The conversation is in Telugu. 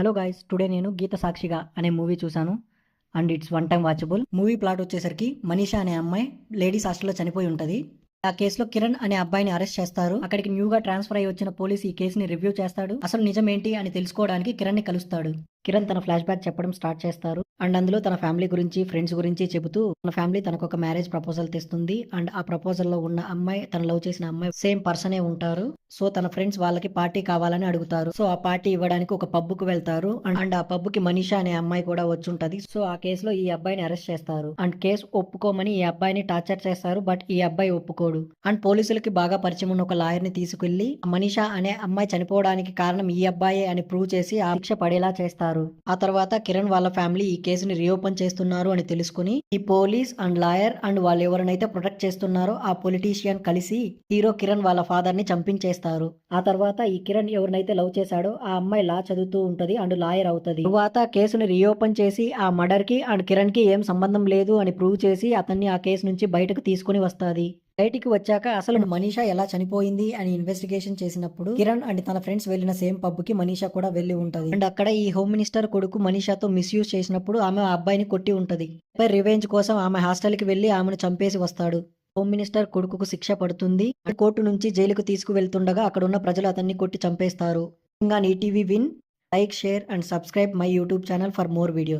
హలో గైస్, టుడే నేను గీత సాక్షిగా అనే మూవీ చూశాను and it's one time watchable. Movie plot వచ్చేసరికి మనీషా అనే అమ్మాయి లేడీస్ హాస్టల్లో చనిపోయి ఉంటుంది. ఆ కేసులో కిరణ్ అనే అబ్బాయిని అరెస్ట్ చేస్తారు. అక్కడికి న్యూగా ట్రాన్స్ఫర్ అయ్యి వచ్చిన పోలీస్ ఈ కేసుని రివ్యూ చేస్తాడు. అసలు నిజమేంటి అని తెలుసుకోవడానికి కిరణ్ ని కలుస్తాడు. కిరణ్ తన ఫ్లాష్ బ్యాక్ చెప్పడం స్టార్ట్ చేస్తారు అండ్ అందులో తన ఫ్యామిలీ గురించి, ఫ్రెండ్స్ గురించి చెబుతూ తన ఫ్యామిలీ తనకు ఒక మ్యారేజ్ ప్రపోజల్ తెస్తుంది అండ్ ఆ ప్రపోజల్ లో ఉన్న అమ్మాయి, తన లవ్ చేసిన అమ్మాయి సేమ్ పర్సనే ఉంటారు. సో తన ఫ్రెండ్స్ వాళ్ళకి పార్టీ కావాలని అడుగుతారు. సో ఆ పార్టీ ఇవ్వడానికి ఒక పబ్ కు వెళ్తారు అండ్ ఆ పబ్ కి మనీషా అనే అమ్మాయి కూడా వచ్చుంటది. సో ఆ కేసులో ఈ అబ్బాయిని అరెస్ట్ చేస్తారు అండ్ కేసు ఒప్పుకోమని ఈ అబ్బాయిని టార్చర్ చేస్తారు. బట్ ఈ అబ్బాయి ఒప్పుకోడు అండ్ పోలీసులకి బాగా పరిచయం ఉన్న ఒక లాయర్ ని తీసుకెళ్లి మనీషా అనే అమ్మాయి చనిపోవడానికి కారణం ఈ అబ్బాయే అని ప్రూవ్ చేసి ఆ శిక్ష పడేలా చేస్తారు. ఆ తర్వాత కిరణ్ వాళ్ళ ఫ్యామిలీ ఈ కేసుని రీఓపెన్ చేస్తున్నారు అని తెలుసుకుని ఈ పోలీస్ అండ్ లాయర్ అండ్ వాళ్ళు ఎవరినైతే ప్రొటెక్ట్ చేస్తున్నారో ఆ పొలిటీషియన్ కలిసి హీరో కిరణ్ వాళ్ళ ఫాదర్ ని చంపించేస్తారు. ఆ తర్వాత ఈ కిరణ్ ఎవరినైతే లవ్ చేశాడో ఆ అమ్మాయి లా చదువుతూ ఉంటది అండ్ లాయర్ అవుతది. తరువాత కేసుని రీఓపెన్ చేసి ఆ మర్డర్ కి అండ్ కిరణ్ కి ఏం సంబంధం లేదు అని ప్రూవ్ చేసి అతన్ని ఆ కేసు నుంచి బయటకు తీసుకుని వస్తాది. బయటికి వచ్చాక అసలు మనీషా ఎలా చనిపోయింది అని ఇన్వెస్టిగేషన్ చేసినప్పుడు కిరణ్ అండ్ తన ఫ్రెండ్స్ వెళ్లిన సేమ్ పబ్ కి మనీషా కూడా వెళ్లి ఉంటది అండ్ అక్కడ ఈ హోమ్ మినిస్టర్ కొడుకు మనీషాతో మిస్యూజ్ చేసినప్పుడు ఆమె ఆ అబ్బాయిని కొట్టి ఉంటది. రివెంజ్ కోసం ఆమె హాస్టల్ కి వెళ్లి ఆమెను చంపేసి వస్తాడు. హోమ్ మినిస్టర్ కొడుకుకు శిక్ష పడుతుంది. కోర్టు నుంచి జైలుకు తీసుకువెళ్తుండగా అక్కడ ఉన్న ప్రజలు అతన్ని కొట్టి చంపేస్తారు. ఇంకా ETV win. Like, share and subscribe my YouTube channel for more videos.